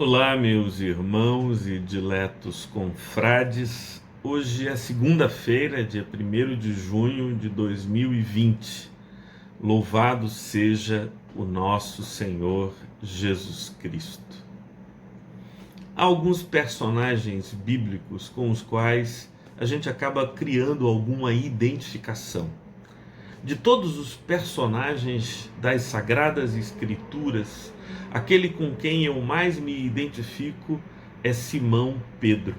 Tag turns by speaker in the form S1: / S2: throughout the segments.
S1: Olá, meus irmãos e diletos confrades. Hoje é segunda-feira, dia 1º de junho de 2020. Louvado seja o nosso Senhor Jesus Cristo. Há alguns personagens bíblicos com os quais a gente acaba criando alguma identificação. De todos os personagens das Sagradas Escrituras, aquele com quem eu mais me identifico é Simão Pedro.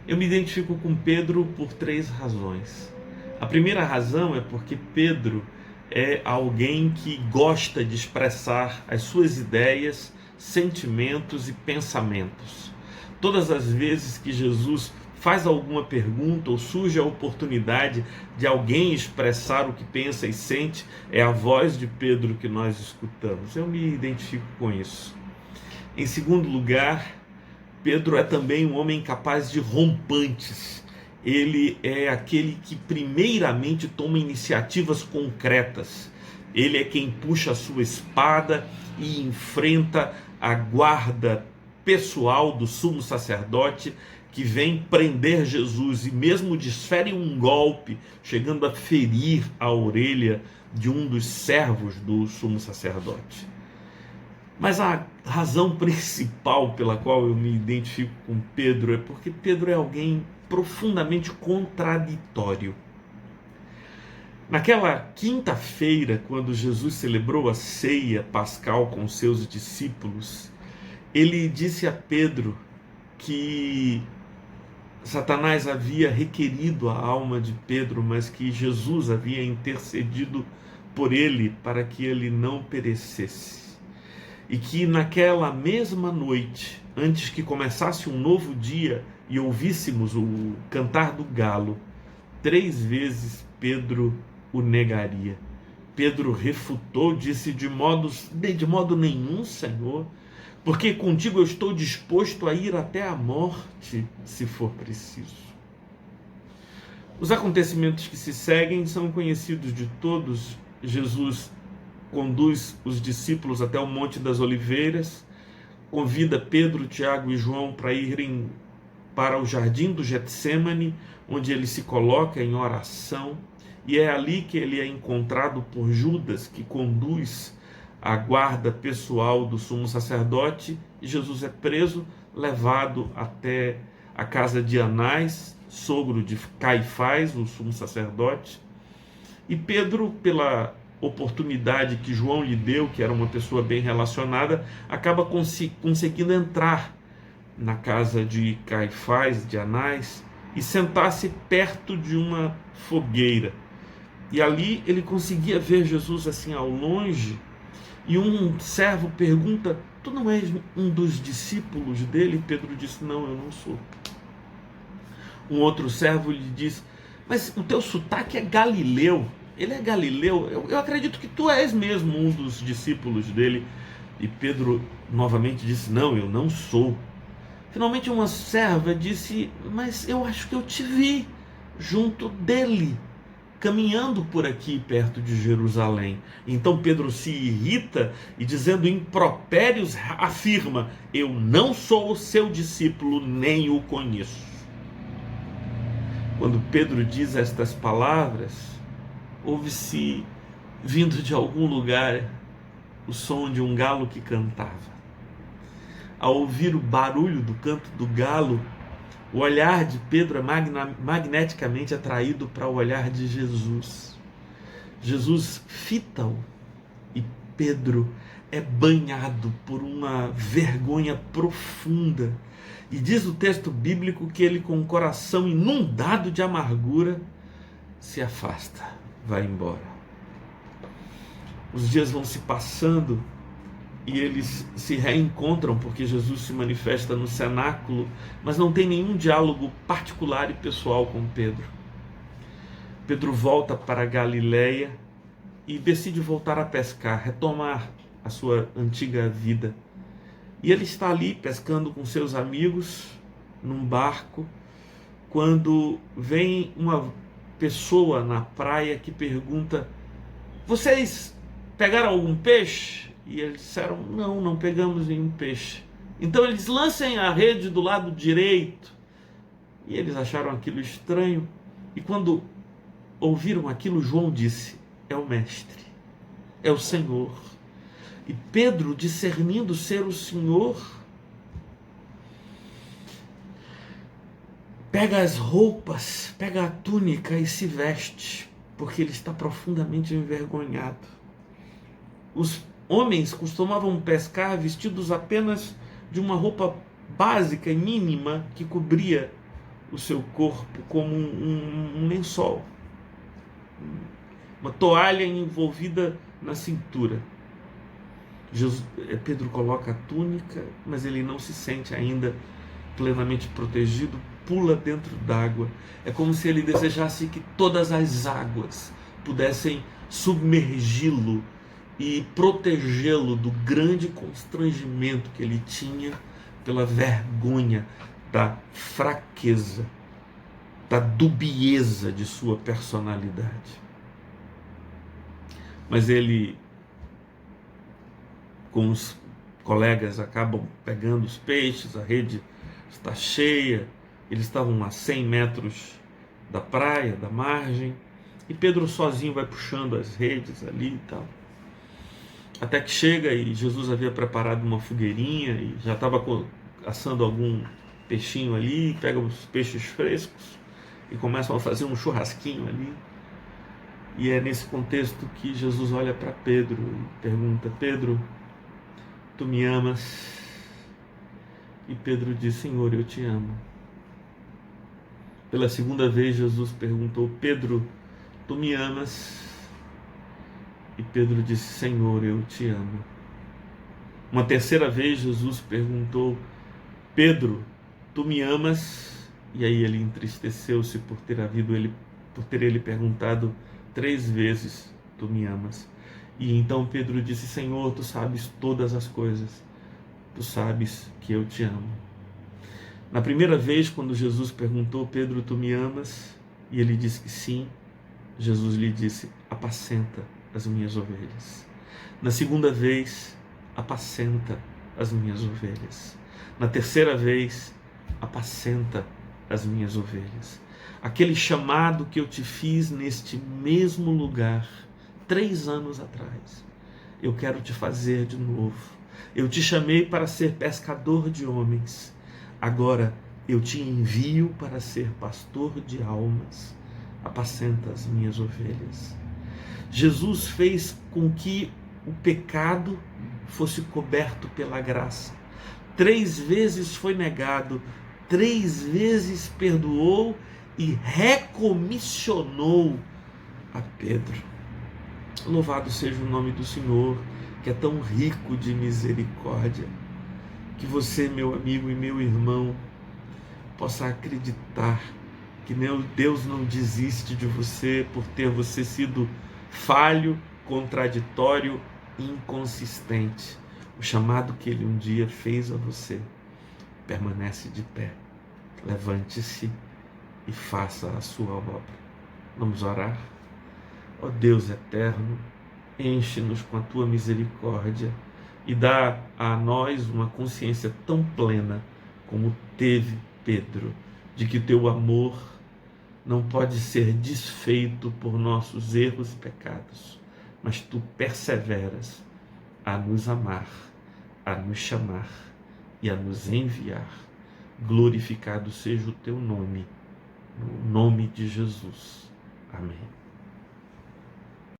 S1: Eu me identifico com Pedro por 3 razões. A primeira razão é porque Pedro é alguém que gosta de expressar as suas ideias, sentimentos e pensamentos. Todas as vezes que Jesus faz alguma pergunta ou surge a oportunidade de alguém expressar o que pensa e sente, é a voz de Pedro que nós escutamos. Eu me identifico com isso. Em segundo lugar, Pedro é também um homem capaz de rompantes. Ele é aquele que primeiramente toma iniciativas concretas. Ele é quem puxa a sua espada e enfrenta a guarda pessoal do sumo sacerdote que vem prender Jesus e mesmo desfere um golpe, chegando a ferir a orelha de um dos servos do sumo sacerdote. Mas a razão principal pela qual eu me identifico com Pedro é porque Pedro é alguém profundamente contraditório. Naquela quinta-feira, quando Jesus celebrou a ceia pascal com seus discípulos, ele disse a Pedro que Satanás havia requerido a alma de Pedro, mas que Jesus havia intercedido por ele para que ele não perecesse. E que naquela mesma noite, antes que começasse um novo dia e ouvíssemos o cantar do galo, 3 vezes Pedro o negaria. Pedro refutou, disse: de modo nenhum, Senhor, porque contigo eu estou disposto a ir até a morte, se for preciso. Os acontecimentos que se seguem são conhecidos de todos. Jesus conduz os discípulos até o Monte das Oliveiras, convida Pedro, Tiago e João para irem para o jardim do Getsêmani, onde ele se coloca em oração, e é ali que ele é encontrado por Judas, que conduz a guarda pessoal do sumo sacerdote, e Jesus é preso, levado até a casa de Anás, sogro de Caifás, o sumo sacerdote. E Pedro, pela oportunidade que João lhe deu, que era uma pessoa bem relacionada, acaba conseguindo entrar na casa de Caifás, de Anás, e sentar-se perto de uma fogueira. E ali ele conseguia ver Jesus assim ao longe. E um servo pergunta: tu não és um dos discípulos dele? Pedro disse: não, eu não sou. Um outro servo lhe diz: mas o teu sotaque é galileu. Ele é galileu? Eu acredito que tu és mesmo um dos discípulos dele. E Pedro novamente disse: não, eu não sou. Finalmente uma serva disse: mas eu acho que eu te vi junto dele, caminhando por aqui perto de Jerusalém. Então Pedro se irrita e, dizendo impropérios, afirma: eu não sou o seu discípulo, nem o conheço. Quando Pedro diz estas palavras, ouve-se, vindo de algum lugar, o som de um galo que cantava. Ao ouvir o barulho do canto do galo, o olhar de Pedro é magneticamente atraído para o olhar de Jesus. Jesus fita-o e Pedro é banhado por uma vergonha profunda. E diz o texto bíblico que ele, com o coração inundado de amargura, se afasta, vai embora. Os dias vão se passando e eles se reencontram, porque Jesus se manifesta no cenáculo, mas não tem nenhum diálogo particular e pessoal com Pedro. Pedro volta para a Galileia e decide voltar a pescar, retomar a sua antiga vida. E ele está ali pescando com seus amigos, num barco, quando vem uma pessoa na praia que pergunta: vocês pegaram algum peixe? E eles disseram: não, não pegamos nenhum peixe. Então eles lancem a rede do lado direito. E eles acharam aquilo estranho. E quando ouviram aquilo, João disse: é o Mestre, é o Senhor. E Pedro, discernindo ser o Senhor, pega as roupas, pega a túnica e se veste, porque ele está profundamente envergonhado. Os homens costumavam pescar vestidos apenas de uma roupa básica e mínima que cobria o seu corpo, como um lençol, uma toalha envolvida na cintura. Pedro coloca a túnica, mas ele não se sente ainda plenamente protegido, pula dentro d'água. É como se ele desejasse que todas as águas pudessem submergi-lo e protegê-lo do grande constrangimento que ele tinha pela vergonha da fraqueza, da dubieza de sua personalidade. Mas ele, com os colegas, acabam pegando os peixes, a rede está cheia, eles estavam a 100 metros da praia, da margem, e Pedro sozinho vai puxando as redes ali e tal. Até que chega e Jesus havia preparado uma fogueirinha e já estava assando algum peixinho ali, pega os peixes frescos e começam a fazer um churrasquinho ali. E é nesse contexto que Jesus olha para Pedro e pergunta: Pedro, tu me amas? E Pedro diz: Senhor, eu te amo. Pela segunda vez Jesus perguntou: Pedro, tu me amas? E Pedro disse: Senhor, eu te amo. Uma terceira vez Jesus perguntou: Pedro, tu me amas? E aí ele entristeceu-se por ter ele perguntado 3 vezes: tu me amas? E então Pedro disse: Senhor, tu sabes todas as coisas, tu sabes que eu te amo. Na primeira vez, quando Jesus perguntou: Pedro, tu me amas? E ele disse que sim, Jesus lhe disse: apacenta as minhas ovelhas. Na segunda vez: apacenta as minhas ovelhas. Na terceira vez: apacenta as minhas ovelhas. Aquele chamado que eu te fiz neste mesmo lugar 3 anos atrás, eu quero te fazer de novo. Eu te chamei para ser pescador de homens. Agora eu te envio para ser pastor de almas. Apacenta as minhas ovelhas. Jesus fez com que o pecado fosse coberto pela graça. 3 vezes foi negado, 3 vezes perdoou e recomissionou a Pedro. Louvado seja o nome do Senhor, que é tão rico de misericórdia. Que você, meu amigo e meu irmão, possa acreditar que Deus não desiste de você por ter você sido falho, contraditório, inconsistente. O chamado que Ele um dia fez a você permanece de pé. Levante-se e faça a sua obra. Vamos orar? Ó Deus eterno, enche-nos com a Tua misericórdia e dá a nós uma consciência tão plena como teve Pedro, de que Teu amor não pode ser desfeito por nossos erros e pecados, mas Tu perseveras a nos amar, a nos chamar e a nos enviar. Glorificado seja o Teu nome, no nome de Jesus. Amém.